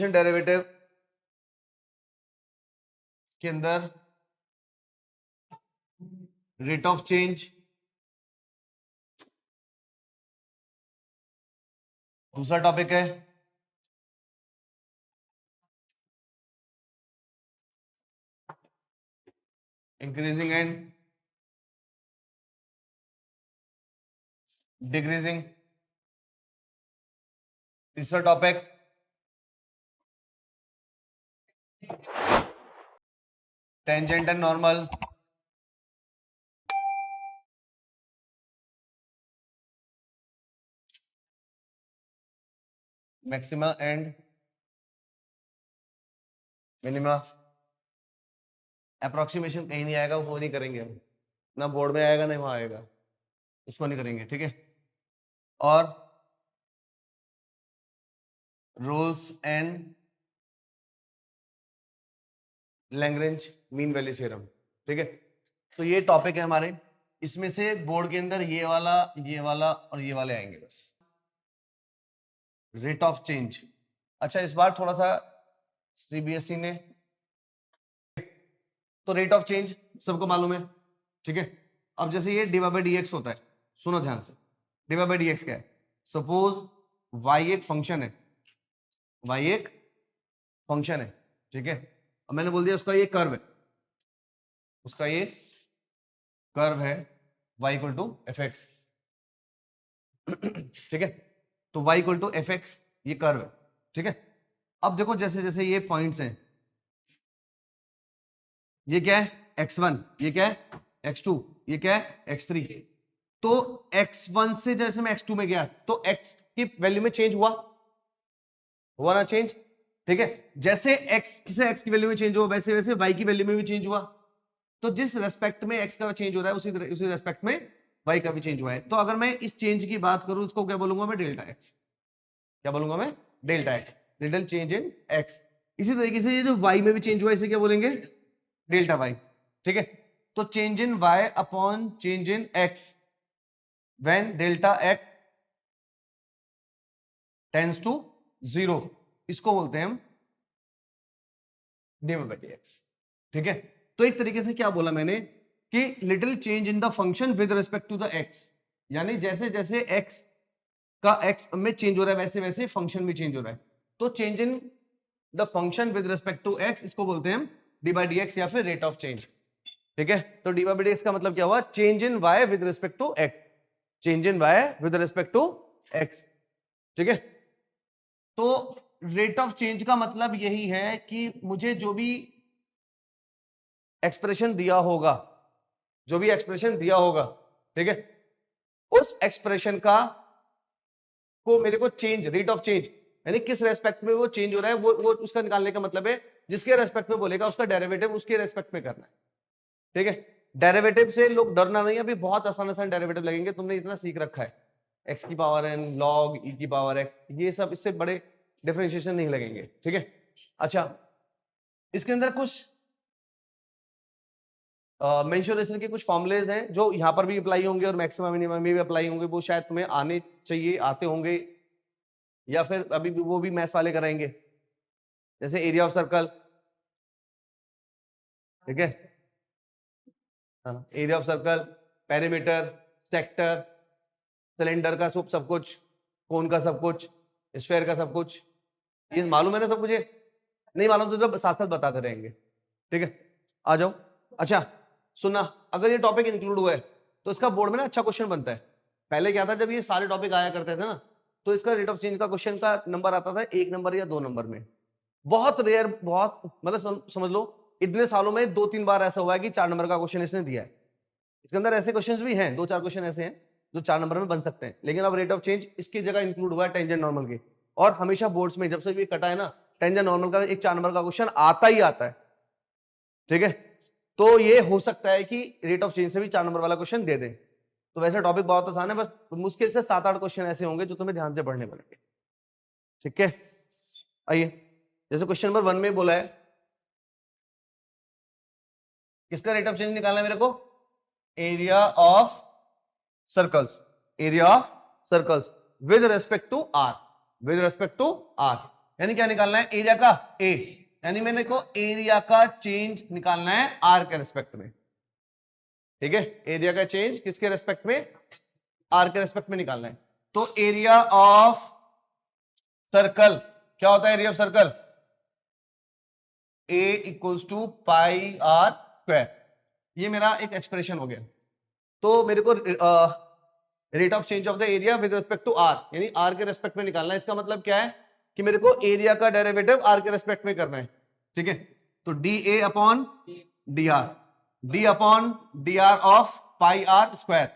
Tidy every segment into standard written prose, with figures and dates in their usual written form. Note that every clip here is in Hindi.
डेरिवेटिव के अंदर रेट ऑफ चेंज, दूसरा टॉपिक है इंक्रीजिंग एंड डिक्रीजिंग, तीसरा topic tangent and normal, maxima and minima. Approximation कहीं नहीं आएगा, वो नहीं करेंगे हम, ना बोर्ड में आएगा ना वहां आएगा, उसको नहीं करेंगे, ठीक है। और rules and Lagrange mean value theorem, ठीक है। तो ये टॉपिक है हमारे, इसमें से बोर्ड के अंदर ये वाला और ये वाले आएंगे बस। रेट ऑफ चेंज, अच्छा इस बार थोड़ा सा सीबीएसई ने, तो रेट ऑफ चेंज सबको मालूम है, ठीक है। अब जैसे ये डिवाइड बाय डीएक्स होता है, सुनो ध्यान से, डिवाइड बाय डीएक्स क्या है? सपोज y एक फंक्शन है, y एक फंक्शन है, ठीक है। अब मैंने बोल दिया उसका ये कर्व है, उसका ये कर्व है y equal to f x, ठीक है। तो y equal to f x ये कर्व है, ठीक है। अब देखो जैसे जैसे ये पॉइंट्स हैं, ये क्या है x1, ये क्या है x2, ये क्या है x3। तो x1 से जैसे मैं x2 में गया तो x की वैल्यू में चेंज हुआ ना चेंज, ठीक है। जैसे x की वैल्यू में चेंज हुआ वैसे वैसे y की वैल्यू में भी चेंज हुआ। तो जिस रेस्पेक्ट में x का चेंज हो रहा है उसी रेस्पेक्ट में y का भी चेंज हुआ है। तो अगर मैं इस चेंज की बात करूं उसको क्या बोलूंगा मैं? Delta x। क्या बोलूंगा मैं? Delta x, little change in x। इसी तरीके से ये जो y में भी चेंज हुआ इसे क्या बोलेंगे? डेल्टा y, ठीक है। तो change in y upon change in x when delta x tends to 0, इसको बोलते हैं हम डिवाइड बाय dx, ठीक है। तो एक तरीके से क्या बोला मैंने कि little change in the function with respect to the x, यानी जैसे जैसे x का x में चेंज हो रहा है वैसे वैसे फंक्शन भी चेंज हो रहा है। तो change in the function with respect to x, इसको बोलते हैं हम डी बाई डी एक्स या फिर रेट ऑफ चेंज, ठीक है। तो डी बाई डी एक्स का मतलब क्या हुआ? Change in y with respect to x, change in y with respect to x, ठीक है। तो रेट ऑफ चेंज का मतलब यही है कि मुझे जो भी एक्सप्रेशन दिया होगा, जो भी एक्सप्रेशन दिया होगा, ठीक है, उस एक्सप्रेशन का को मेरे को चेंज, रेट ऑफ चेंज यानी किस रेस्पेक्ट में वो चेंज हो रहा है, वो उसका निकालने का मतलब है जिसके रेस्पेक्ट में बोलेगा उसका डेरिवेटिव उसके रेस्पेक्ट में करना है, ठीक है। डेरिवेटिव से लोग डरना नहीं, अभी बहुत आसान आसान डेरिवेटिव लगेंगे, तुमने इतना सीख रखा है, एक्स की पावर एन लॉग ई की पावर एक्स, ये सब इससे बड़े डिफरेंशिएशन नहीं लगेंगे, ठीक है। अच्छा इसके अंदर कुछ मेंशुरेशन के कुछ फॉर्मुलेज हैं जो यहाँ पर भी अप्लाई होंगे और मैक्सिमम मिनिमम में भी अप्लाई होंगे, वो शायद तुम्हें आने चाहिए, आते होंगे, या फिर अभी भी वो भी मैथ्स वाले कराएंगे, जैसे एरिया ऑफ सर्कल, ठीक है, area of circle, perimeter, sector, cylinder का सब कुछ, कोन का सब कुछ, स्फेयर का सब कुछ, ये मालूम है ना सब कुछ? ये नहीं मालूम तो जब साथ साथ बताते रहेंगे, ठीक है। आ जाओ। अच्छा सुनना, अगर ये टॉपिक इंक्लूड हुआ है तो इसका बोर्ड में ना अच्छा क्वेश्चन बनता है। पहले क्या था, जब ये सारे टॉपिक आया करते थे ना तो इसका रेट ऑफ चेंज का क्वेश्चन का नंबर आता था 1 नंबर या 2 नंबर में, बहुत रेयर, बहुत मतलब समझ लो इतने सालों में 2-3 बार ऐसा हुआ है कि 4 नंबर का क्वेश्चन इसने दिया है। इसके अंदर ऐसे क्वेश्चंस भी हैं, 2-4 क्वेश्चन ऐसे हैं जो 4 नंबर में बन सकते हैं, लेकिन अब रेट ऑफ चेंज इसकी जगह इंक्लूड हुआ है टेंजेंट नॉर्मल के। और हमेशा बोर्ड्स में जब से भी कटा है ना, टेंजेंट नॉर्मल का एक 4 नंबर का क्वेश्चन आता ही आता है, ठीक है। तो ये हो सकता है कि रेट ऑफ चेंज से भी 4 नंबर वाला क्वेश्चन दे दे। तो वैसे टॉपिक बहुत आसान है, बस मुश्किल से 7-8 क्वेश्चन ऐसे होंगे जो तुम्हें ध्यान से पढ़ने पड़ेंगे, ठीक है। आइए, जैसे क्वेश्चन नंबर 1 में बोला है किसका रेट ऑफ चेंज निकालना है मेरे को? Area of circles, area of circles with respect to r, with respect to r, यानी क्या निकालना है, एरिया का ए, यानी मैंने को एरिया का चेंज निकालना है आर के रेस्पेक्ट में, ठीक है, एरिया का चेंज किसके रेस्पेक्ट में, आर के रेस्पेक्ट में निकालना है। तो एरिया ऑफ सर्कल क्या होता है, area of circle a equals to pi r square, ये मेरा एक एक्सप्रेशन हो गया। तो मेरे को rate of change of the area with respect to r, यानी आर के रेस्पेक्ट में निकालना है। इसका मतलब क्या है कि मेरे को एरिया का डेरिवेटिव आर के रेस्पेक्ट में करना है, ठीक है। तो d a upon d r, d upon d r of pi r square.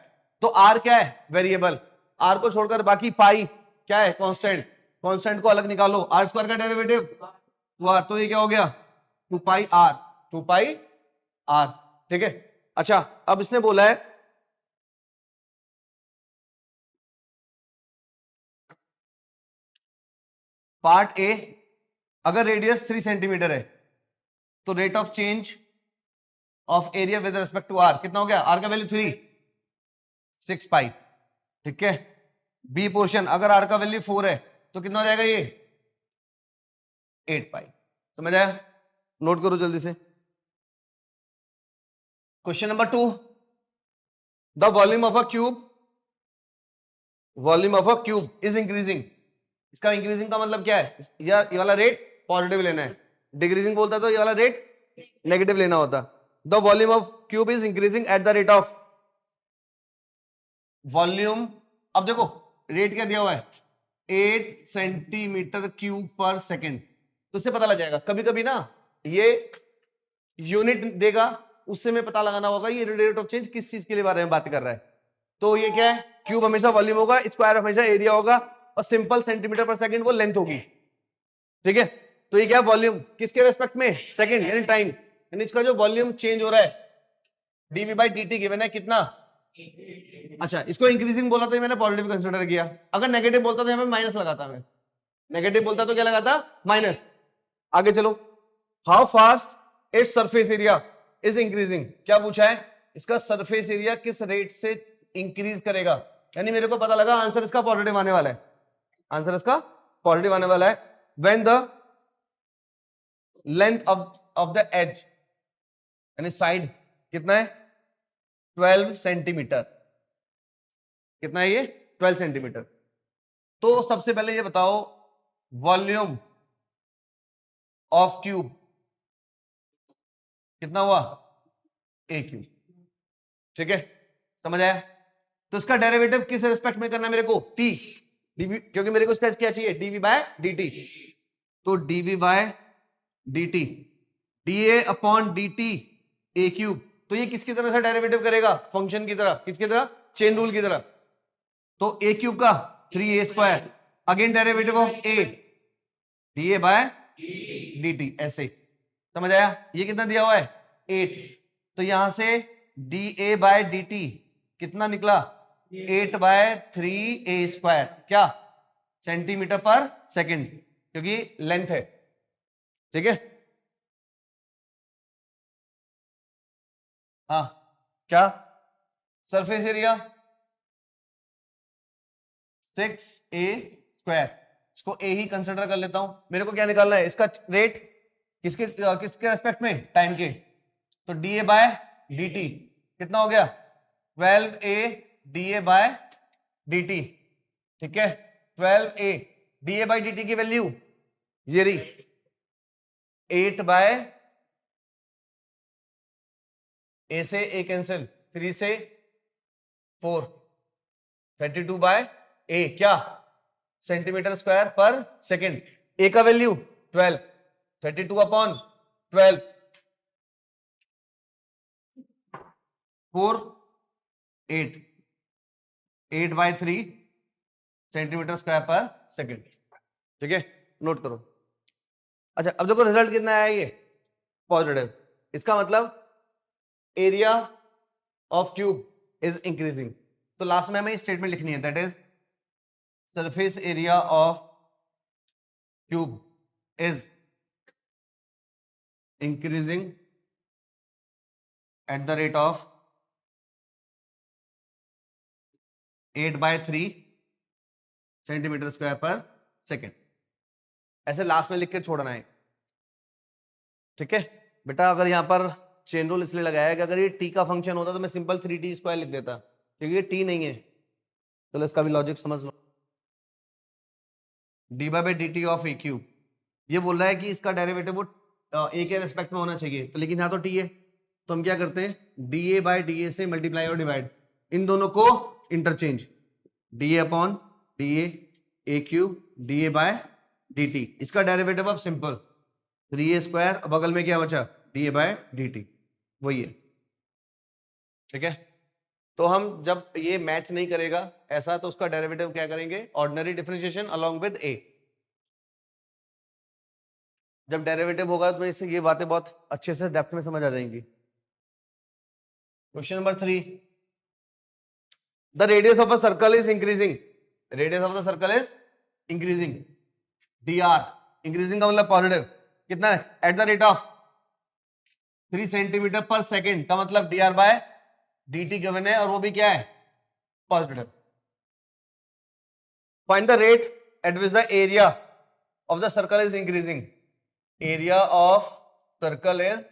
तो आर क्या है, वेरिएबल, आर को छोड़कर बाकी पाई क्या है, कांस्टेंट, कांस्टेंट को अलग निकालो, आर स्क्वायर का डेरिवेटिव टू आर, तो ये क्या हो गया, two pi r, two pi r, ठीक है। अच्छा अब इसने बोला है पार्ट ए, अगर रेडियस 3 सेंटीमीटर है तो rate of change of area with respect to r कितना हो गया, आर का वैल्यू 3, 6 पाई, ठीक है। बी पोर्शन, अगर आर का वैल्यू 4 है तो कितना हो जाएगा ये, 8 पाई, समझ आया, नोट करो जल्दी से। Question number 2, the volume of a cube, volume of a cube is increasing. इसका इंक्रीजिंग का मतलब क्या है, ये वाला रेट पॉजिटिव लेना है, डिक्रीजिंग बोलता है तो ये वाला रेट नेगेटिव लेना होता। The volume of cube is increasing at the rate of, volume, अब देखो रेट क्या दिया हुआ है, 8 सेंटीमीटर क्यूब पर सेकेंड, तो इससे पता लग जाएगा। कभी कभी ना ये यूनिट देगा, उससे में पता लगाना होगा ये रेट ऑफ चेंज किस चीज के लिए बारे में बात कर रहा है। तो ये क्या है, क्यूब हमेशा वॉल्यूम होगा, स्क्वायर हमेशा एरिया होगा, और सिंपल सेंटीमीटर पर सेकंड वो लेंथ होगी, ठीक है। तो ये क्या, वॉल्यूम किसके रेस्पेक्ट में, सेकंड यानी टाइम, यानी इसका जो वॉल्यूम चेंज हो रहा है dv by d t given है कितना, अच्छा इसको इंक्रीजिंग बोला तो मैंने पॉजिटिव कंसिडर किया, अगर नेगेटिव बोलता तो यहाँ पे माइनस लगाता, मैं नेगेटिव बोलता तो क्या लगाता, माइनस। आगे चलो, how fast its surface area is increasing, क्या पूछा है, इसका सरफेस एरिया किस रेट से इंक्रीज करेगा, यानी मेरे को पता लगा आंसर इसका पॉजिटिव आने वाला है, आंसर इसका पॉजिटिव आने वाला है। When the length of the edge, यानी साइड कितना है, 12 सेंटीमीटर, कितना है ये, 12 सेंटीमीटर। तो सबसे पहले ये बताओ वॉल्यूम ऑफ क्यूब कितना हुआ, ए क्यूब, ठीक है, समझ आया। तो इसका डेरिवेटिव किस रेस्पेक्ट में करना है मेरे को, टी, डीवी, क्योंकि मेरे को इसका क्या चाहिए, डीवी बाय डी, तो dv by d t, d a upon d t a cube, तो ये किसकी तरह से डेरिवेटिव करेगा, फंक्शन की तरह, किसकी तरह, चेन रूल की तरह। तो ए क्यूब का 3a square, again derivative of a, d a by d t, ऐसे, समझ आया। ये कितना दिया हुआ है, 8, तो यहां से d a by d t कितना निकला, 8 बाय 3a स्क्वायर, क्या, सेंटीमीटर पर सेकंड, क्योंकि लेंथ है, ठीक है। हाँ क्या, सरफेस एरिया 6a स्क्वायर, इसको a ही कंसिडर कर लेता हूं, मेरे को क्या निकालना है, इसका रेट किसके किसके रेस्पेक्ट में, टाइम के, तो dA बाय dt कितना हो गया, 12a dA बाय dt, ठीक है, 12a dA बाय dt की वैल्यू ये रही, 8 बाय a से a कैंसिल, 3 से 4, 32 बाय a, क्या, सेंटीमीटर स्क्वायर पर सेकेंड, a का value 12, 32 upon 12, 4, 8, 8 by 3 centimetre square पर सेकेंड, ठीक है, नोट करो। अच्छा अब देखो रिजल्ट कितना आया, ये पॉजिटिव, इसका मतलब area of cube is increasing. तो लास्ट में हमें स्टेटमेंट लिखनी है, that is surface area of cube is increasing at the rate of 8 by 3 centimetre square पर सेकेंड, ऐसे लास्ट में लिख के छोड़ना है, ठीक है बेटा। अगर यहाँ पर चेन रूल इसलिए लगाया है कि अगर ये टी का फंक्शन होता तो मैं सिंपल 3t² लिख देता, क्योंकि ये टी नहीं है। चलो इसका भी लॉजिक समझ लो। dy/dt ऑफ ए क्यूब, ये बोल रहा है कि इसका डेरिवेटिव वो ए के रेस्पेक्ट में होना चाहिए, तो लेकिन यहाँ तो टी है, तो हम क्या करते हैं, da/da से मल्टीप्लाई और डिवाइड, इन दोनों को इंटरचेंज, da/da ए क्यूब da/dt, इसका डेरिवेटिव अब सिंपल 3a², बगल में क्या बचा, da/dt, वही है, ठीक है। तो हम जब ये मैच नहीं करेगा ऐसा, तो उसका डेरिवेटिव क्या करेंगे, ordinary differentiation along with a। जब डेरिवेटिव होगा तो इससे ये बातें बहुत अच्छे से डेप्थ में समझ आ जाएंगी। Question number 3, the radius of a circle is increasing, radius of the circle is increasing, dr, increasing का मतलब पॉजिटिव, कितना है, eight the rate of 3 centimetre पर सेकेंड, का मतलब dr/dt गिवन है, और वो भी क्या है, positive. Find the rate at which the area of the circle is increasing, area of circle is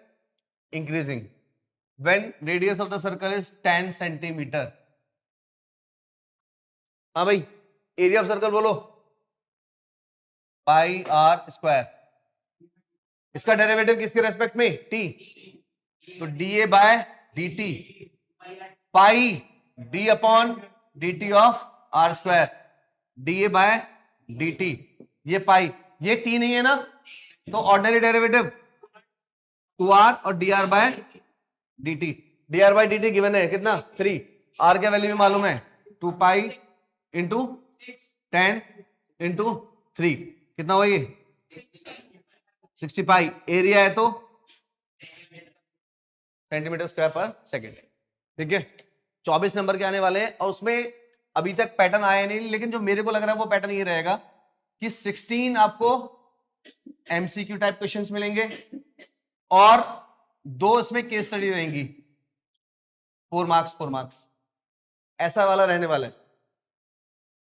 increasing when radius of the circle is 10 centimeter। हाँ भाई, एरिया ऑफ सर्कल बोलो, पाई आर स्क्वायर, इसका डेरिवेटिव किसके रेस्पेक्ट में, t, तो da/dt pi d/dt of are square, da/dt, ये पाई, ये t नहीं है ना, तो ऑर्डिनरी डेरिवेटिव 2r और dr/dt, dr/dt गिवन है कितना, 3, r का वैल्यू भी मालूम है, 2 पाई इंटू 10 इंटू 3, कितना हुआ ये, 60 पाई, एरिया है तो सेंटीमीटर स्क्वायर पर सेकेंड, ठीक है। 24 नंबर के आने वाले हैं, और उसमें अभी तक पैटर्न आया नहीं, लेकिन जो मेरे को लग रहा है वो पैटर्न ये रहेगा कि 16 आपको एमसीक्यू टाइप क्वेश्चंस मिलेंगे, और 2 इसमें केस स्टडी रहेंगी, 4 मार्क्स, ऐसा वाला रहने वाला है।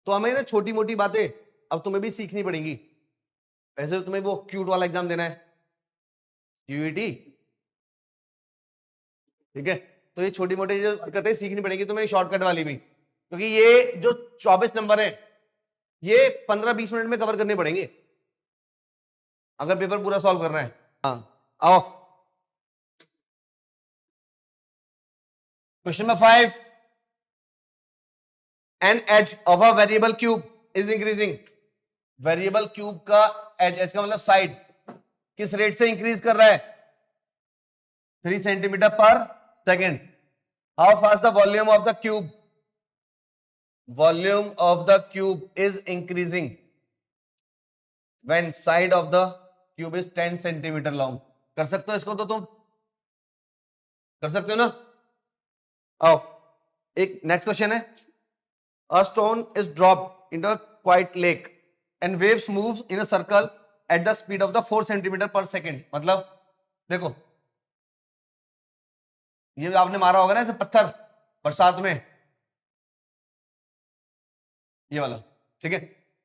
तो हमें ना छोटी मोटी बातें अब तुम्हें भी सीखनी पड़ेंगी। वैसे तो तुम्हें वो क्यूट वाला एग्जाम देना है, यूईटी, ठीक है, तो ये छोटी मोटी जो हरकतें सीखनी पड़ेगी तुम्हें, शॉर्टकट वाली भी, क्योंकि ये जो 24 नंबर है ये 15-20 मिनट में कवर करने पड़ेंगे अगर पेपर पूरा सॉल्व करना है। हाँ आओ, question number 5, an edge of a variable cube is increasing, variable cube का एज का मतलब साइड, किस रेट से इंक्रीज कर रहा है, 3 सेंटीमीटर पर second. How fast the volume of the cube, volume of the cube is increasing when side of the cube is 10 centimetre long. कर सकते हो इसको, तो तुम कर सकते हो ना। आओ, एक नेक्स्ट क्वेश्चन है, a stone is dropped into a quite lake and waves moves in a circle at the speed of the 4 centimetre पर सेकेंड। मतलब देखो, ये आपने मारा होगा ना ऐसे पत्थर बरसात में, ये वाला, ठीक है,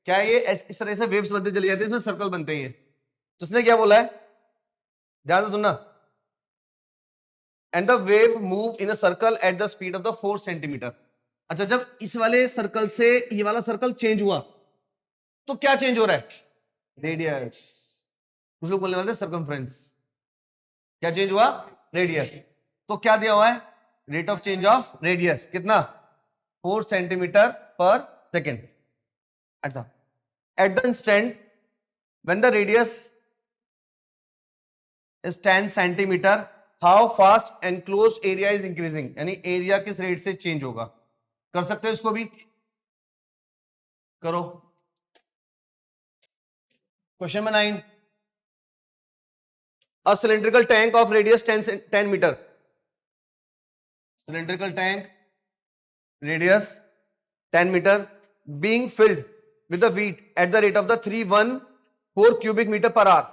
क्या ये इस तरह से वेव्स बनते चली जाती है, इसमें सर्कल बनते हैं। तो उसने क्या बोला है, ध्यान से सुनना, and the wave move in a circle at the speed of the 4 centimetre. अच्छा, जब इस वाले सर्कल से ये वाला सर्कल चेंज हुआ तो क्या चेंज हो रहा है, रेडियस, कुछ लोग बोलने वाले सर्कमफ्रेंस, क्या चेंज हुआ, रेडियस। तो क्या दिया हुआ है, rate of change of radius कितना, 4 सेंटीमीटर पर सेकेंड। अच्छा, at the instant when the radius is 10 centimetre, how fast enclose area is increasing, यानी एरिया किस रेट से चेंज होगा। कर सकते हो इसको भी, करो। Question number 9, a cylindrical tank of radius 10 meter, cylindrical tank radius 10 meter being filled with the wheat at the rate of the 314 cubic meter per hour,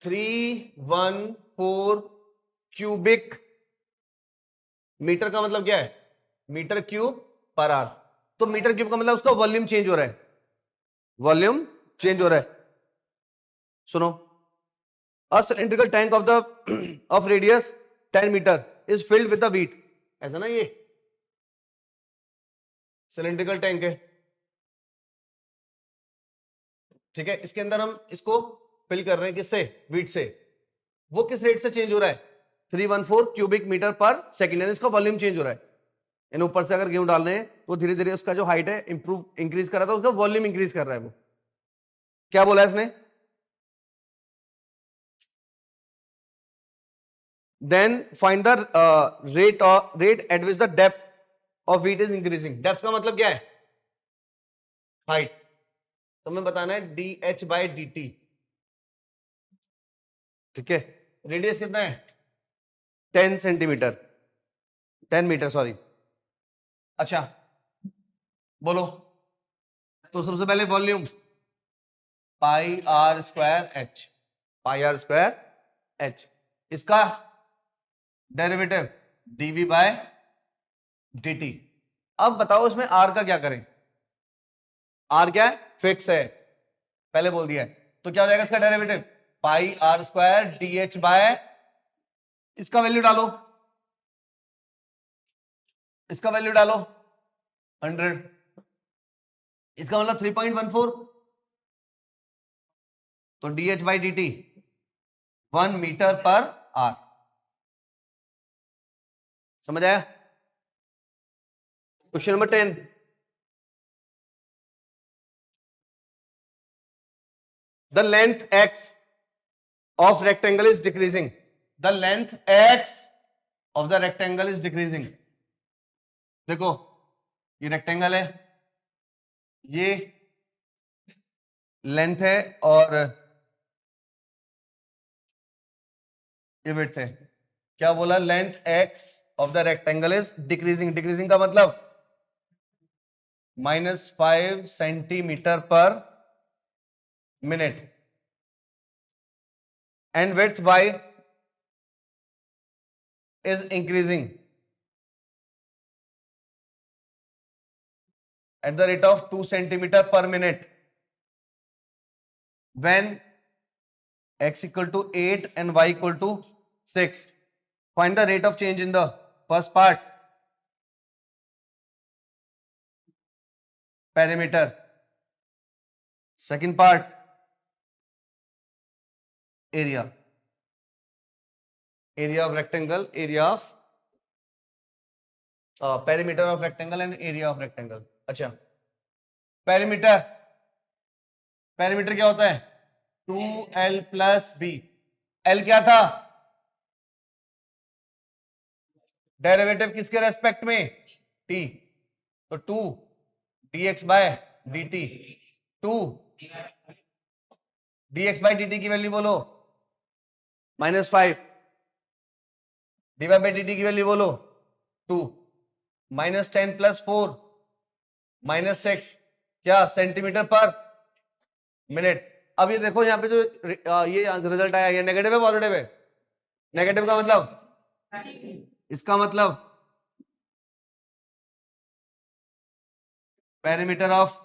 314 cubic metre का मतलब क्या है, मीटर क्यूब पर आवर। तो मीटर क्यूब का मतलब उसका वॉल्यूम चेंज हो रहा है, वॉल्यूम चेंज हो रहा है। सुनो, a cylindrical tank of the of radius 10 metre is filled with the wheat, ऐसा ना, ये सिलेंड्रिकल टैंक है, ठीक है, इसके अंदर हम इसको फिल कर रहे हैं किससे, व्हीट से। वो किस रेट से चेंज हो रहा है, 314 क्यूबिक मीटर पर सेकेंड, यानी इसका वॉल्यूम चेंज हो रहा है। इन ऊपर से अगर गेहूं डाल रहे हैं तो धीरे धीरे उसका जो हाइट है इंक्रीज कर रहा था, उसका वॉल्यूम इंक्रीज कर रहा है। वो क्या बोला इसने, then find the rate at which the depth of wheat is increasing. Depth का मतलब क्या है, हाइट, तो हमें बताना है d h by d t, ठीक है। रेडियस कितना है, 10 सेंटीमीटर, 10 मीटर सॉरी। अच्छा बोलो, तो सबसे पहले volume pi r square h, pi r square h, इसका डेरिवेटिव डीवी बाय dt। अब बताओ इसमें आर का क्या करें, आर क्या है, फिक्स है, पहले बोल दिया है, तो क्या हो जाएगा इसका derivative, pi r square d h by, इसका वैल्यू डालो, इसका वैल्यू डालो 100, इसका मतलब 3.14, तो d h by d t 1 metre पर आर, समझ आया। Question number 10, the length x of rectangle is decreasing, the length x of the rectangle is decreasing। देखो ये रेक्टेंगल है, ये लेंथ है और ये विड्थ है। क्या बोला, length x of the rectangle is decreasing, decreasing का मतलब -5 सेंटीमीटर पर minute, and width y is increasing at the rate of 2 centimeter per minute when x equal to 8 and y equal to 6. Find the rate of change in the first part, perimeter, second part, area, area of rectangle, area of perimeter of rectangle and area of rectangle। अच्छा, perimeter, perimeter क्या होता है, 2l प्लस b, l क्या था, डेरिवेटिव किसके रेस्पेक्ट में, t, तो 2 dx by dt, 2 dx by dt की वैल्यू बोलो -5, dy बाय dt की वैल्यू बोलो 2, -10 प्लस 4 -6, क्या सेंटीमीटर पर मिनट। अब ये देखो यहाँ पे जो ये रिजल्ट आया, ये नेगेटिव है पॉजिटिव है, नेगेटिव का मतलब, इसका मतलब perimeter of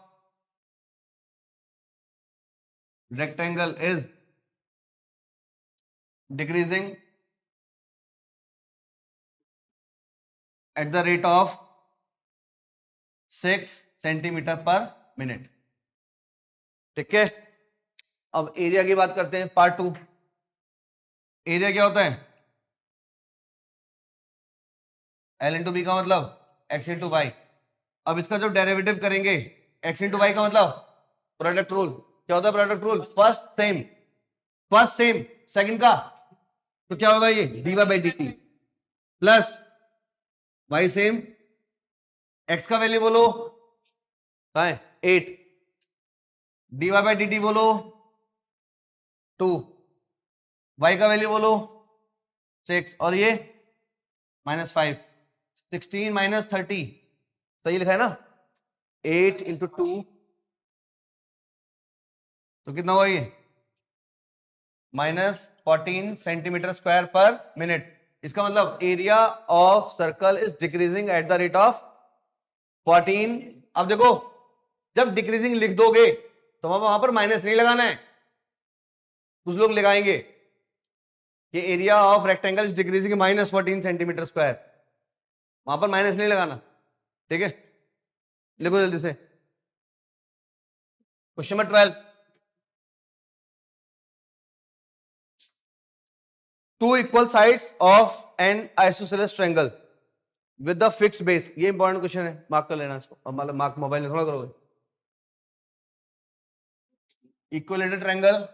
rectangle is decreasing eight the rate of 6 centimetre पर मिनट, ठीक है। अब एरिया की बात करते हैं, पार्ट 2। एरिया क्या होता है, एल इंटू बी का मतलब एक्स इंटू वाई। अब इसका जो डेरिवेटिव करेंगे, एक्स इंटू वाई का मतलब प्रोडक्ट रूल, क्या होता है product rule, first same, first same second का, तो क्या होगा ये d y by d t plus y same, x का वैल्यू बोलो 8, d y by d t बोलो 2, वाई का वैल्यू बोलो 6, और ये -5, 16 माइनस 30, सही लिखा है ना, 8 इंटू 2, तो कितना हुआ ये -14 सेंटीमीटर स्क्वायर पर मिनट। इसका मतलब area of circle is decreasing eight the rate of 14। अब देखो, जब डिक्रीजिंग लिख दोगे तो वहां पर माइनस नहीं लगाना है। कुछ लोग लगाएंगे कि area of rectangle is decreasing -14 centimetre square, वहां पर माइनस नहीं लगाना, ठीक है। लिखो जल्दी से question number 12, two equal sides of an isosceles triangle with the fixed base, ये इंपॉर्टेंट क्वेश्चन है, मार्क कर लेना इसको, अब मतलब मार्क मोबाइल में थोड़ा करोगे। Equilateral triangle,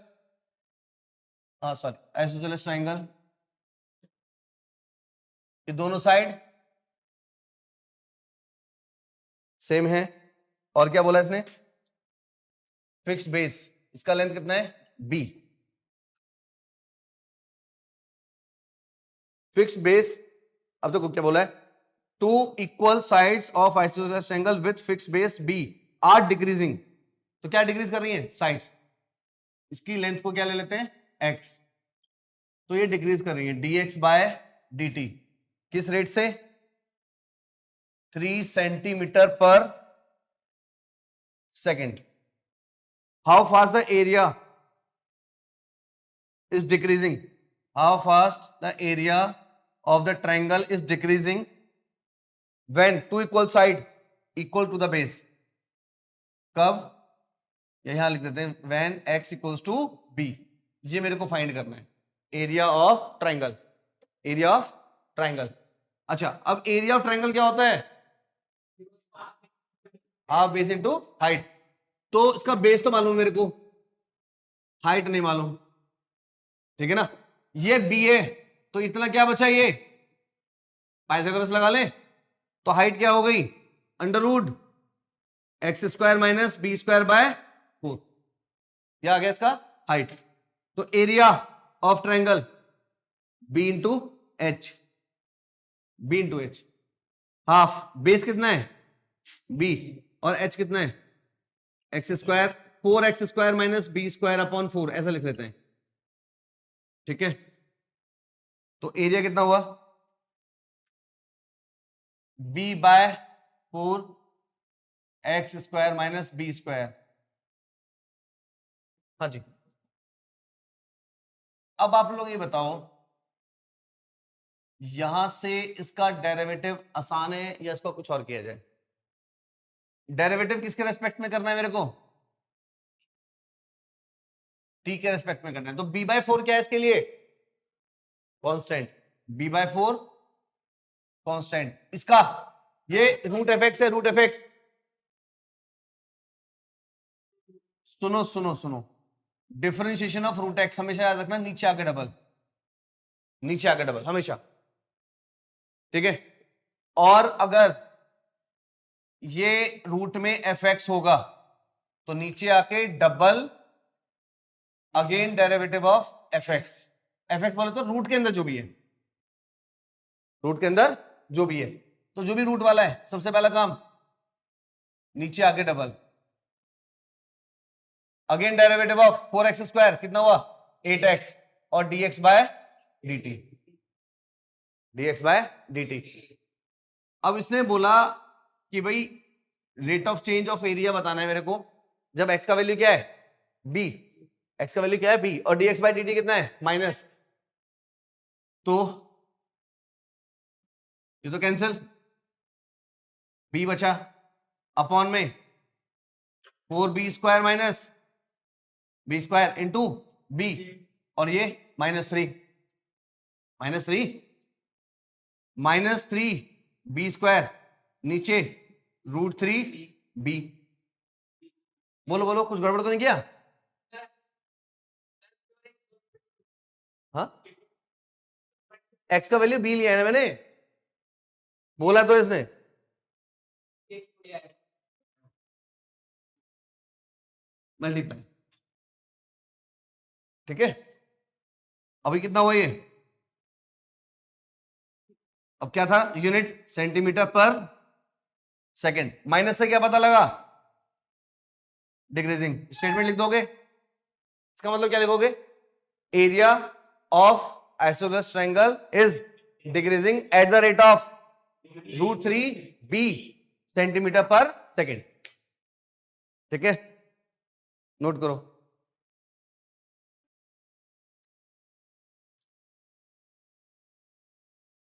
sorry isosceles triangle, ये दोनों साइड सेम है, और क्या बोला इसने, फिक्स्ड बेस, इसका लेंथ कितना है b, फिक्स्ड बेस। अब देखो क्या बोला है, two equal sides of isosceles triangle with fixed base b are decreasing, तो क्या डिक्रीज कर रही है साइड्स, इसकी लेंथ को क्या ले लेते हैं x, तो ये डिक्रीज कर रही है dx बाय dt, किस रेट से 3 सेंटीमीटर पर second. How fast the area is decreasing, how fast the area of the triangle is decreasing when two equal side equal to the base, कब, यहां लिख देते हैं when x equals to b, ये मेरे को फाइंड करना है, area of triangle, area of triangle. अच्छा अब एरिया ऑफ ट्रायंगल क्या होता है, हाफ बेस इनटू हाइट, तो इसका बेस तो मालूम है मेरे को, हाइट नहीं मालूम, ठीक है ना। ये b है तो इतना क्या बचा, ये पाइथागोरस लगा ले, तो हाइट क्या हो गई √x² माइनस b² बाय 4, यह आ गया इसका हाइट। तो area of triangle b into H, b into H, half base कितना है b और h कितना है x², 4x² minus b² upon 4, ऐसा लिख लेते हैं, ठीक है। तो एरिया कितना हुआ b bye 4x² minus b², हाँ जी। अब आप लोग ये बताओ यहां से इसका डेरिवेटिव आसान है या इसको कुछ और किया जाए, डेरिवेटिव किसके रेस्पेक्ट में करना है मेरे को, t के रेस्पेक्ट में करना है, तो b/4 क्या है इसके लिए कांस्टेंट, b/4 कांस्टेंट, इसका ये √f(x) है, √f(x), सुनो सुनो सुनो, डिफरेंशिएशन ऑफ √x हमेशा याद रखना नीचे आके डबल, नीचे आके डबल हमेशा, ठीक है। और अगर ये रूट में fx होगा तो नीचे आके double again derivative of fx, fx बोले तो रूट के अंदर जो भी है, रूट के अंदर जो भी है, तो जो भी रूट वाला है सबसे पहला काम नीचे आके double, again derivative of 4x² कितना हुआ 8x, और dx by dt, dx by dt। अब इसने बोला कि भाई rate of change of area बताना है मेरे को, जब x का वैल्यू क्या है b, x का वैल्यू क्या है b, और dx बाय dt कितना है माइनस, तो ये तो कैंसिल, b बचा अपॉन में 4b² minus b² into b, और ये -3 b² नीचे √3b, बोलो बोलो कुछ गड़बड़ तो नहीं किया, हाँ x का वैल्यू b लिया है ना मैंने, बोला तो इसने, मल्टीप्लाई, ठीक है। अभी कितना हुआ ये, अब क्या था यूनिट सेंटीमीटर पर सेकेंड, माइनस से क्या पता लगा डिक्रीजिंग, स्टेटमेंट लिख दोगे, इसका मतलब क्या लिखोगे, area of isosceles triangle is decreasing eight the rate of √3b centimetre पर सेकेंड, ठीक है। नोट करो।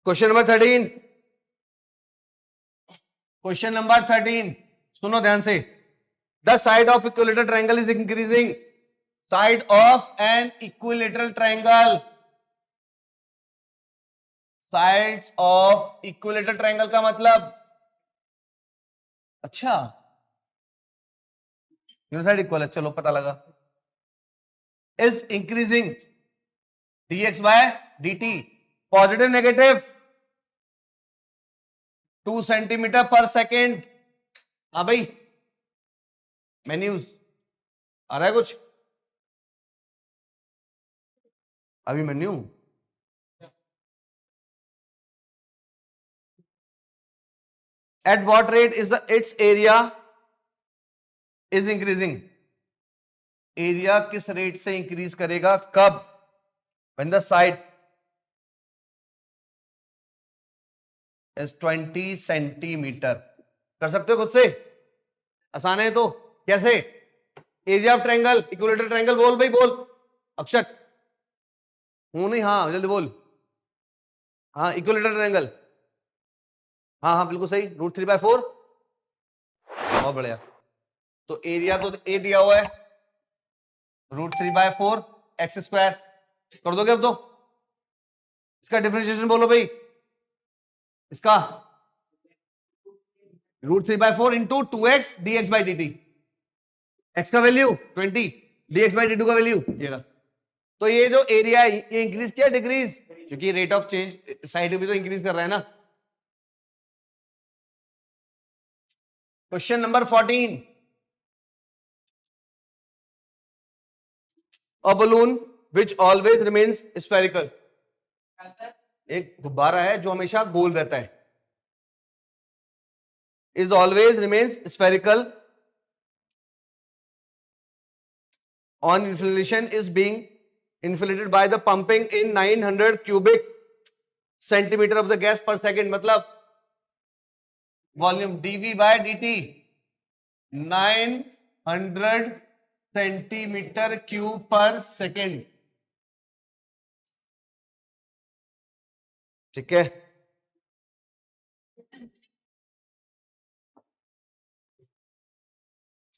क्वेश्चन नंबर 13, क्वेश्चन नंबर 13 सुनो ध्यान से। The side of equilateral triangle is increasing. Side of an equilateral triangle, sides of equilateral triangle का मतलब, अच्छा साइड इक्वल है, चलो पता लगा। Is increasing dx by dt, positive negative 2 centimetre पर सेकेंड। हाँ भाई मेन्यूज आ रहा है कुछ अभी मेन्यू? At what rate is the its area is increasing. Area किस रेट से इंक्रीज करेगा, कब? When the side is 20 centimetre. कर सकते हो खुद से, आसान है तो। कैसे? Area of triangle, equilateral triangle, बोल भाई बोल। अक्षत हूं नहीं, हाँ जल्दी बोल। हाँ इक्विलेटरल ट्रायंगल, हाँ हाँ बिल्कुल सही, √3/4। बहुत बढ़िया। तो एरिया तो ए दिया हुआ है, √3/4 एक्स स्क्वायर। कर दोगे अब तो? इसका डिफरेंशिएशन बोलो भाई, इसका √3/4 इंटू 2x dx/dt। एक्स का वैल्यू 20, dx/dt का वैल्यू ये। तो ये जो एरिया है ये इंक्रीज किया डिक्रीज? क्योंकि रेट ऑफ चेंज साइड भी तो इंक्रीज कर रहा है ना। Question number 14, a balloon which always remains spherical. एक गुब्बारा है जो हमेशा गोल रहता है, is always remains spherical on inflation is being inflated by the pumping in 900 cubic centimeter of the gas per second। मतलब volume dV by dt 900 centimetre cube पर सेकेंड। ठीक है,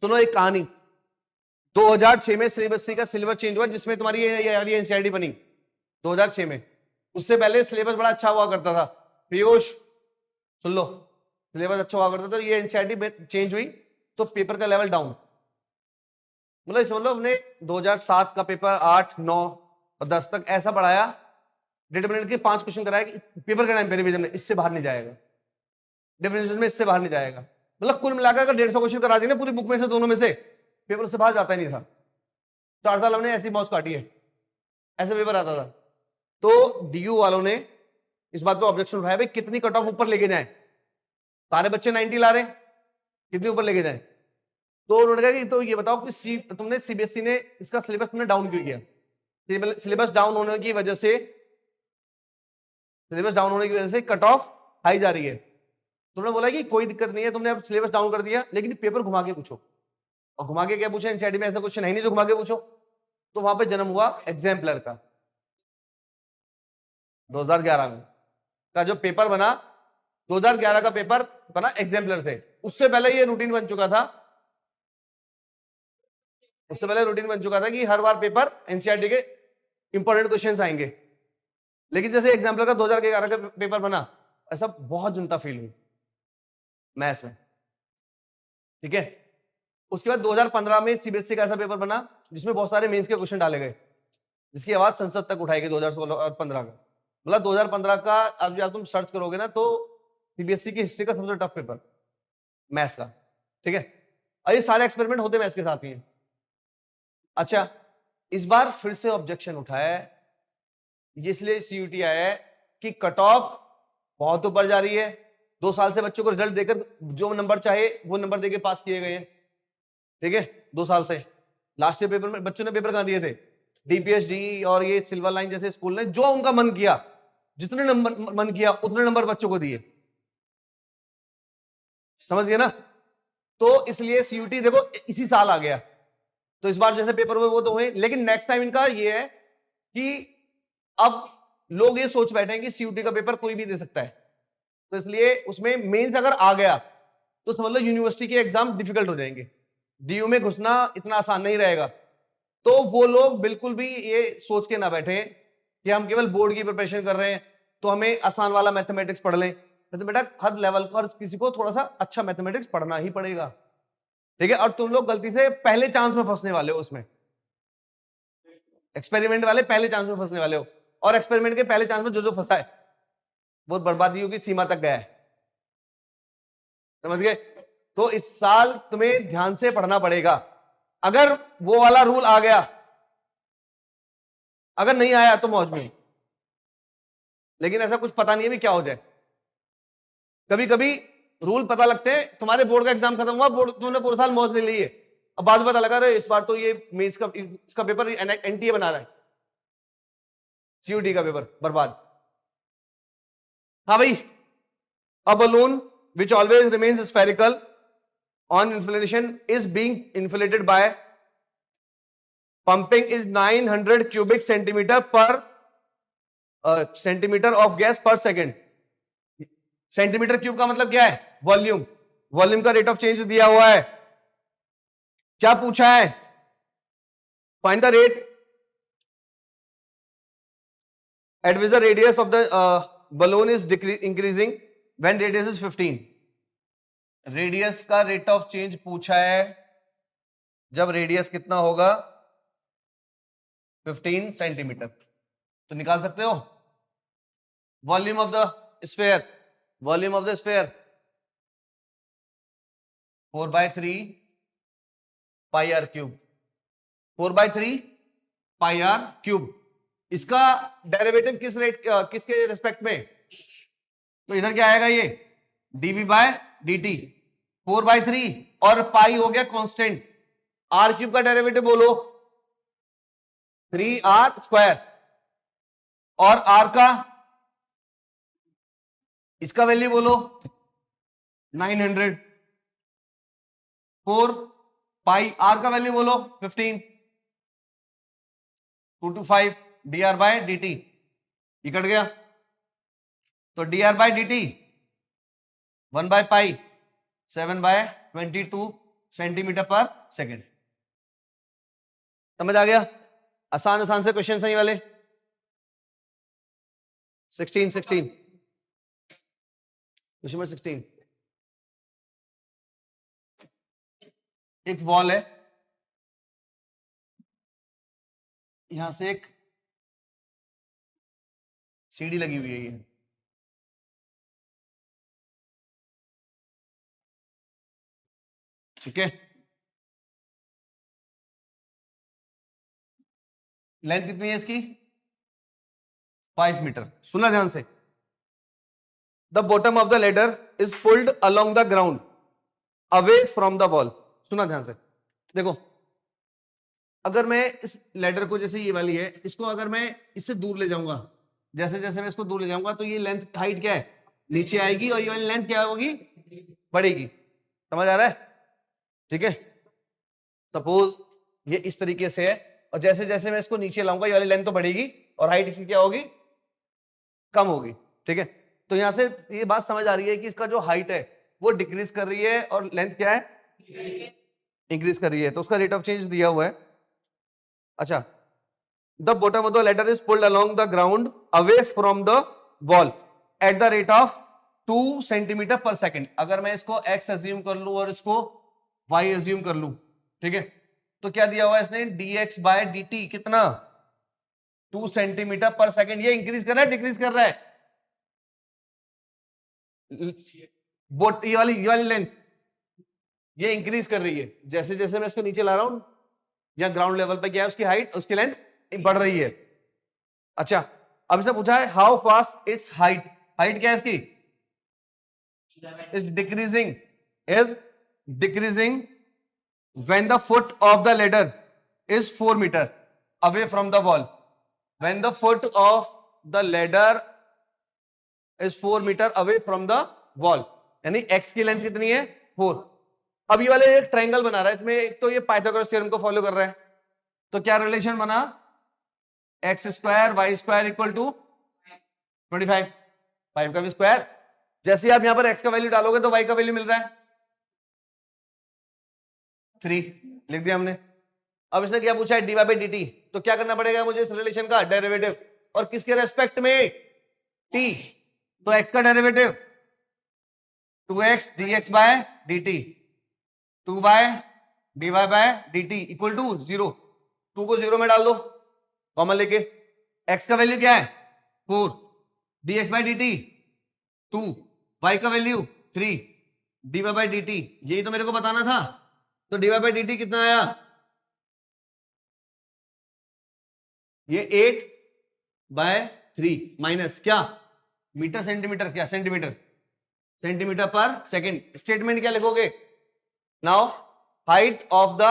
सुनो एक कहानी। 2006 में सिलेबस का सिलेबस चेंज हुआ जिसमें तुम्हारी ये एनसीईआरटी बनी 2006 में। उससे पहले सिलेबस बड़ा अच्छा हुआ करता था। पीयूष सुन लो, सिलेबस अच्छा हुआ करता था, ये एनसीईआरटी चेंज हुई तो पेपर का लेवल डाउन। मतलब इस मतलब हमने 2007 का पेपर 8, 9 और 10 तक ऐसा पढ़ाया, डिटरमिनेंट के 5 क्वेश्चन कराया कि पेपर का टाइम पे रिवीजन में इससे बाहर नहीं जाएगा, डिफरेंशियल में इससे बाहर नहीं जाएगा। मतलब कुल मिलाकर अगर 150 क्वेश्चन करा दिए ना पूरी बुक में से, दोनों में से, पेपर उससे बाहर जाता ही नहीं था। 4 साल हमने ऐसी मौज काटी है, ऐसे पेपर आता था। तो डीयू वालों ने इस बात पर ऑब्जेक्शन उठाया, भाई कितनी कट ऑफ ऊपर लेके जाए, सारे बच्चे 90 ला रहे, कितनी ऊपर लेके जाए। तो उन्होंने कहा कि तो ये बताओ कि तुमने सीबीएसई ने इसका सिलेबस तुमने डाउन क्यों किया? सिलेबस डाउन होने की वजह से, सिलेबस डाउन होने की वजह से कट ऑफ हाई जा रही है। तुमने बोला कि कोई दिक्कत नहीं है, तुमने अब सिलेबस डाउन कर दिया, लेकिन पेपर घुमा के पूछो। और घुमा के क्या पूछा? एनसीईआरटी में ऐसा क्वेश्चन है नहीं जो घुमा के पूछो। तो वहां पे जन्म हुआ एग्जाम्पलर का। 2011 में का जो पेपर बना, 2011 का पेपर बना एग्जाम्पलर से। उससे पहले ये रूटीन बन चुका था, उससे पहले रूटीन बन चुका था कि हर बार पेपर एनसीईआरटी के इंपॉर्टेंट क्वेश्चंस आएंगे। लेकिन जैसे एग्जाम्पलर का 2011 का पेपर बना, ऐसा बहुत जनता फील हुई मैथ्स में। ठीक है, उसके बाद 2015 में सीबीएसई का ऐसा पेपर बना जिसमें बहुत सारे मेंस के क्वेश्चन डाले गए, जिसकी आवाज संसद तक उठाई गई 2016 और 15 का। मतलब 2015 का अब जब तुम सर्च करोगे ना तो सीबीएसई की हिस्ट्री का सबसे टफ पेपर मैथ्स का। ठीक है, और ये सारे एक्सपेरिमेंट होते मैथ्स के साथ ही हैं। अच्छा, इस बार फिर से ऑब्जेक्शन उठाया है, इसलिए सीयूटी आया है कि कट ऑफ बहुत ऊपर जा रही है। 2 साल से बच्चों को रिजल्ट देकर जो नंबर चाहे वो नंबर देके पास किए गए हैं। ठीक है, 2 साल से। लास्ट ईयर पेपर में बच्चों ने पेपर कहां दिए थे? डीपीएसडी और ये सिल्वर लाइन जैसे स्कूल ने जो उनका मन किया, जितने नंबर मन किया उतने नंबर बच्चों को दिए। समझ गए ना? तो इसलिए सीयूटी देखो इसी साल आ गया। तो इस बार जैसे पेपर हुए वो तो हुए, लेकिन नेक्स्ट टाइम इनका ये है कि अब लोग ये सोच बैठे हैं कि सीयूटी का पेपर कोई भी दे सकता है, तो इसलिए उसमें मेंस अगर आ गया तो समझ लो यूनिवर्सिटी के एग्जाम डिफिकल्ट हो जाएंगे, डीयू में घुसना इतना आसान नहीं रहेगा। तो वो लोग बिल्कुल भी ये सोच के ना बैठे कि हम केवल बोर्ड की प्रिपरेशन कर रहे हैं तो हमें आसान वाला मैथमेटिक्स पढ़ लें। तो बेटा हर लेवल पर किसी को थोड़ा सा अच्छा मैथमेटिक्स पढ़ना ही पड़ेगा, ठीक है। और तुम लोग गलती से पहले चांस में फंसने वाले हो, उसमें एक्सपेरिमेंट वाले पहले चांस में फंसने वाले हो, और एक्सपेरिमेंट के पहले चांस में जो जो फंसा है वो बर्बादियों की सीमा तक गया है, समझ गए। तो इस साल तुम्हें ध्यान से पढ़ना पड़ेगा। अगर वो वाला रूल आ गया, अगर नहीं आया तो मौज में, लेकिन ऐसा कुछ पता नहीं है भी क्या हो जाए। कभी कभी रूल पता लगते हैं, तुम्हारे बोर्ड का एग्जाम खत्म हुआ, बोर्ड तुमने पूरा साल मौज ले ली है, अब बाद में पता लगा रहे इस बार तो ये मेंस का इसका पेपर एनटीए बना रहा है, सीयूटी का पेपर बर्बाद। हाँ भाई, a balloon which always remains spherical on inflation is being inflated by pumping is 900 cubic centimeter per centimeter of gas per second। Centimetre cube का मतलब क्या है? वॉल्यूम। वॉल्यूम का रेट ऑफ चेंज दिया हुआ है। क्या पूछा है? Find the rate at which the radius of the balloon is increasing when radius is 15। Radius का रेट ऑफ चेंज पूछा है जब रेडियस कितना होगा? 15 सेंटीमीटर। तो निकाल सकते हो volume of the sphere. Volume of the sphere 4/3 pi r cube. 4/3 pi r cube. इसका डेरिवेटिव किस रेट किसके रिस्पेक्ट में? तो इधर क्या आएगा? ये dv बाय dt। 4/3 और पाई हो गया कांस्टेंट। आर क्यूब का डेरिवेटिव बोलो 3r²। और आर का इसका वैल्यू बोलो 900। 4 पाई आर का वैल्यू बोलो 15। 2 to 5 dr बाय dt। ये कट गया तो dr बाय dt 1/पाई 7/22 सेंटीमीटर पर सेकेंड। समझ आ गया? आसान आसान से क्वेश्चन है ये वाले। 16 क्वेश्चन नंबर 16। एक वॉल है, यहां से एक सीढ़ी लगी हुई है, ये ठीक है। लेंथ कितनी है इसकी? 5 मीटर। सुना ध्यान से। The bottom of the ladder is pulled along the ground away from the wall. सुना ध्यान से। देखो, अगर मैं इस लेडर को, जैसे ये वाली है, इसको अगर मैं इससे दूर ले जाऊंगा, जैसे जैसे मैं इसको दूर ले जाऊंगा तो ये लेंथ हाइट क्या है? नीचे आएगी, और ये वाली लेंथ क्या होगी? बढ़ेगी। समझ आ रहा है? ठीक है। सपोज ये इस तरीके से है, और जैसे जैसे मैं इसको नीचे लाऊंगा ये वाली लेंथ तो बढ़ेगी और हाइट इसकी क्या होगी? कम होगी। ठीक है। तो यहां से ये बात समझ आ रही है कि इसका जो हाइट है वो डिक्रीज कर रही है और लेंथ क्या है? इंक्रीज कर रही है। तो उसका रेट ऑफ चेंज दिया हुआ है। अच्छा, the bottom of the ladder is pulled along the ground away from the wall at the rate of 2 centimetre पर सेकेंड। अगर मैं इसको x एज्यूम कर लूं और इसको y एज्यूम कर लूं, ठीक है, तो क्या दिया हुआ है इसने? dx बाय dt कितना? 2 सेंटीमीटर पर सेकेंड। ये इंक्रीज कर रहा है डिक्रीज कर रहा है? ये वाली लेंथ ये इंक्रीज कर रही है। जैसे जैसे मैं इसको नीचे ला रहा हूं, या ग्राउंड लेवल पे क्या है उसकी हाइट, उसकी लेंथ बढ़ रही है। अच्छा, अब इससे पूछा है how fast it's height. Height क्या है इसकी? Is decreasing when the foot of the ladder is 4 meter away from the wall। when the foot of the ladder is 4 meter away from the wall, यानी x की लेंथ कितनी है? 4। अब ये वाले एक ट्रायंगल बना रहा है, इसमें एक तो ये पाइथागोरस थ्योरम को फॉलो कर रहा है, तो क्या रिलेशन बना, x square y square equal to 25, 5 का भी स्क्वायर। जैसे आप यहां पर एक्स का वैल्यू डालोगे तो वाई का वैल्यू मिल रहा है 3, लिख दिया हमने। अब इसने क्या पूछा है, d y by d t, तो क्या करना पड़ेगा मुझे इस रिलेशन का डेरिवेटिव, और किसके रेस्पेक्ट में, टी। तो एक्स का derivative 2x dx by dt, 2 by dy by dt equal to 0। 2 को 0 में डाल दो कॉमन लेके, x का वैल्यू क्या है 4, dx बाय dt 2, y का वैल्यू 3, dy बाय dt, यही तो मेरे को बताना था। तो dy बाय dt कितना आया, ये 8 बाय 3 माइनस क्या, मीटर सेंटीमीटर, क्या सेंटीमीटर, सेंटीमीटर पर सेकेंड। स्टेटमेंट क्या लिखोगे, now height of the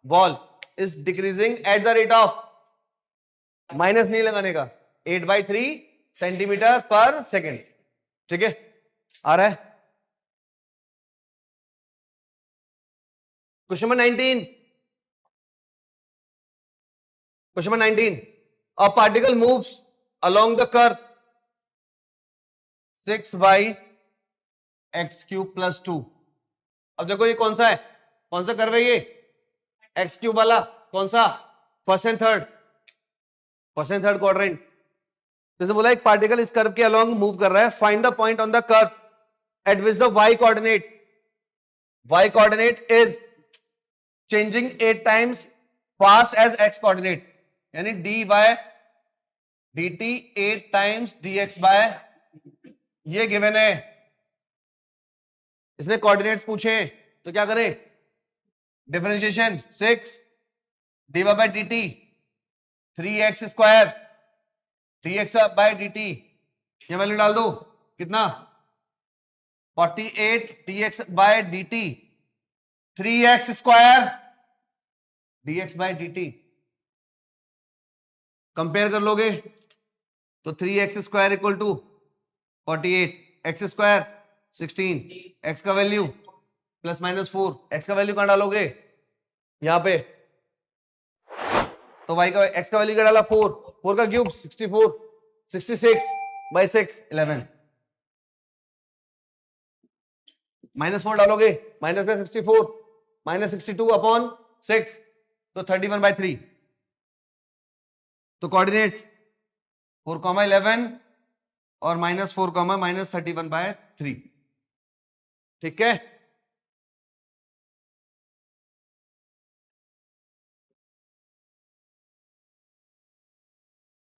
wall is decreasing eight the rate of, minus नहीं लगाने का, 8/3 सेंटीमीटर पर सेकेंड। ठीक है, आ रहा है question number 19। Question number 19, a particle moves along the curve 6y(x³ + 2। अब देखो ये कौन सा है, कौन सा कर्व है ये, x³ वाला, कौन सा, first and third, first and third quadrant. जैसे बोला एक पार्टिकल इस कर्व के अलोंग मूव कर रहा है, find the point on the curve at which the y coordinate is changing 8 times fast as x coordinate, यानी dy dt 8 times dx by, ये गिवन है। इसने कोऑर्डिनेट्स पूछे तो क्या करें, differentiation 6 dy by dt 3x² dx by dt, ये वैल्यू डाल दो कितना, 48 dx by dt 3x² dx by dt। Compare कर लोगे तो 3x² equal to 48, x² 16, x का वैल्यू +-4, x का वैल्यू कहां डालोगे, यहां पे, तो y का, x का वैल्यू क्या डाला 4, 4 का क्यूब 64, 66/6 11, -4 डालोगे, माइनस का 64 -62 अपॉन 6, तो 31/3। तो कोऑर्डिनेट्स 4,11 और -4, -31/3। ठीक है,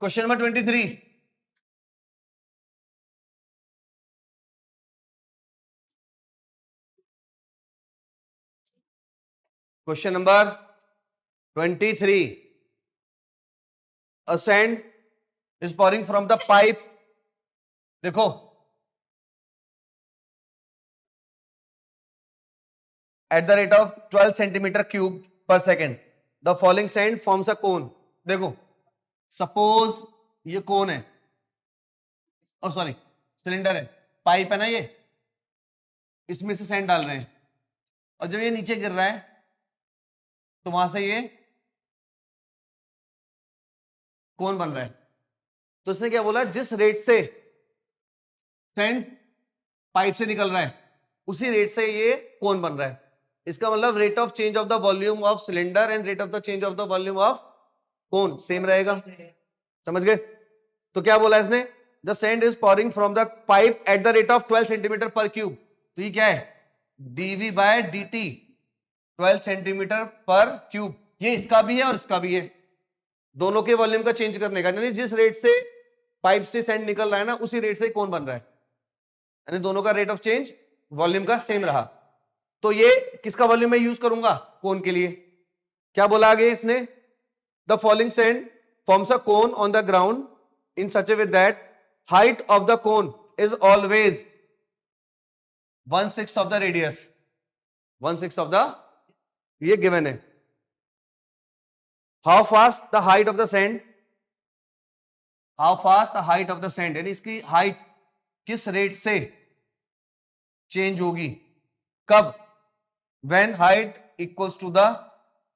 question number 23, question number 23, a sand is pouring from the pipe, देखो at the rate of 12 cm³ per second, the falling sand forms a cone। देखो सपोज ये कोन है, ओ सॉरी सिलेंडर है, पाइप है ना ये, इसमें से सैंड डाल रहे हैं, और जब ये नीचे गिर रहा है तो वहां से ये कोन बन रहा है। तो इसने क्या बोला, जिस रेट से सैंड पाइप से निकल रहा है उसी रेट से ये कोन बन रहा है। इसका मतलब rate of change of the volume of cylinder and rate of the change of the volume of cone same रहेगा। समझ गए? तो क्या बोला इसने, the sand is pouring from the pipe eight the rate of 12 centimetre पर क्यूब। तो ये क्या है, dv बाय dt 12 सेंटीमीटर पर क्यूब। ये इसका भी है और इसका भी है, दोनों के वॉल्यूम का चेंज करने का, यानी जिस रेट से पाइप से सैंड निकल रहा है ना उसी रेट से कौन बन रहा है, यानी दोनों का रेट ऑफ चेंज वॉल्यूम का सेम रहा। तो ये किसका वॉल्यूम मैं यूज करूंगा, कोन के लिए। क्या बोला आगे इसने, the following sand forms a cone on the ground in such a way that height of the cone is always 1/6 of the radius, 1/6 of the, ये गिवन है। How fast the height of the sand, how fast the height of the sand, यानी इसकी हाइट किस रेट से चेंज होगी, कब, when height equals to the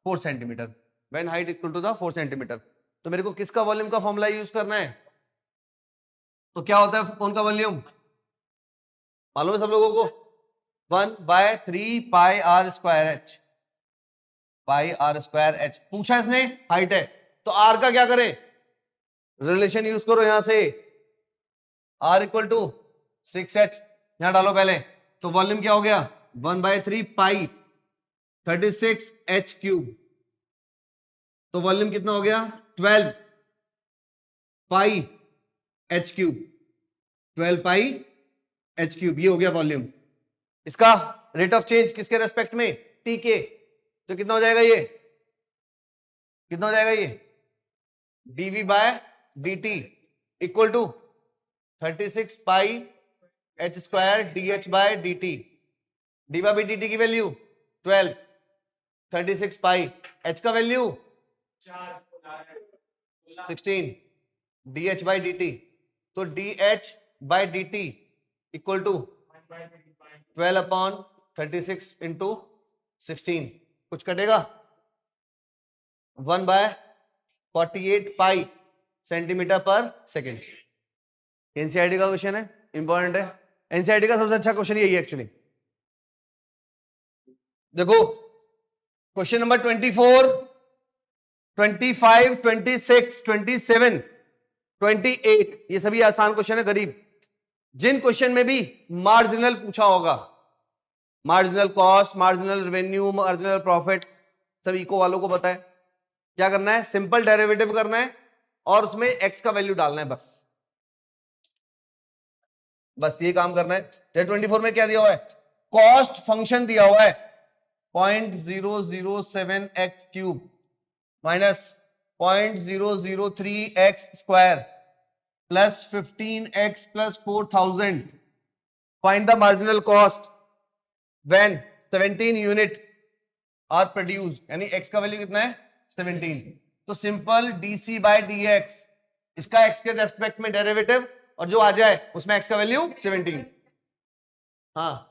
4 centimetre. When height equal to the 4 centimetre. तो मेरे को किसका वॉल्यूम का फॉर्मूला यूज करना है? तो क्या होता है कौन का वॉल्यूम मालूम है सब लोगों को? 1/3 pi r square h, pi r square h. पूछा इसने हाइट है, तो आर का क्या करें? रिलेशन यूज करो यहां से, आर इक्वल टू 6h यहां डालो पहले, तो वॉल्यूम क्या हो गया? 1/3 पाई 36h क्यूब। तो वॉल्यूम कितना हो गया? 12 पाई एच क्यूब, 12 पाई एच क्यूब, ये हो गया वॉल्यूम। इसका रेट ऑफ चेंज किसके रेस्पेक्ट में? टी के। तो कितना हो जाएगा ये? कितना हो जाएगा ये? dv by dt equal to 36 pi h square dh by dt। dy by dt की वैल्यू 12, 36 पाई, h का वैल्यू 16 dh बाई dt। तो dh by dt equal to 12/36 into 16, कुछ कटेगा? 1/48 पाई सेंटीमीटर पर सेकेंड। एनसीईआरटी का क्वेश्चन है, इंपॉर्टेंट है। एनसीईआरटी का सबसे अच्छा क्वेश्चन यही है एक्चुअली। देखो क्वेश्चन नंबर 24, 25, 26, 27, 28 ये सभी आसान क्वेश्चन है, गरीब। जिन क्वेश्चन में भी मार्जिनल पूछा होगा, marginal cost, marginal revenue, marginal profit, सब इको वालों को पता है क्या करना है। सिंपल डेरिवेटिव करना है और उसमें एक्स का वैल्यू डालना है, बस ये काम करना है। 24 में क्या दिया हुआ है? कॉस्ट फंक्शन दिया हुआ है 0.007x cube minus 0.003x square plus 15x plus 4000। Find the marginal cost when 17 unit are produced, यानी x का वैल्यू कितना है? 17। तो सिंपल dc बाय dx, इसका x के रेस्पेक्ट में डेरिवेटिव और जो आ जाए उसमें x का वैल्यू 17। हाँ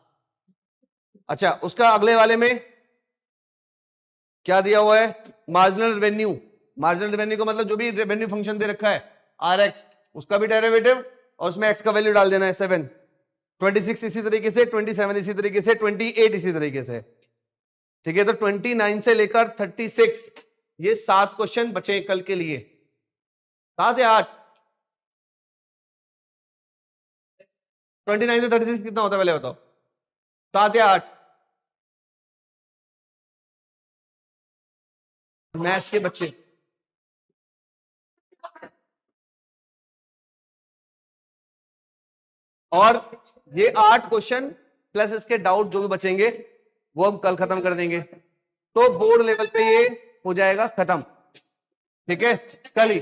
अच्छा, उसका अगले वाले में क्या दिया हुआ है? Marginal revenue. मार्जिनल रेवेन्यू का मतलब जो भी रेवेन्यू फंक्शन दे रखा है rx, उसका भी डेरिवेटिव और उसमें x का वैल्यू डाल देना है 7। 26 इसी तरीके से, 27 इसी तरीके से, 28 इसी तरीके से। ठीक है, तो 29 से लेकर 36 ये 7 क्वेश्चन बचे कल के लिए। 7 या 8? 29 से 36 कितना होता है पहले बताओ? 7 या 8? मैथ्स के बच्चे और ये 8 क्वेश्चन प्लस इसके डाउट जो भी बचेंगे वो हम कल खत्म कर देंगे, तो बोर्ड लेवल पे ये हो जाएगा खत्म। ठीक है, कल ही।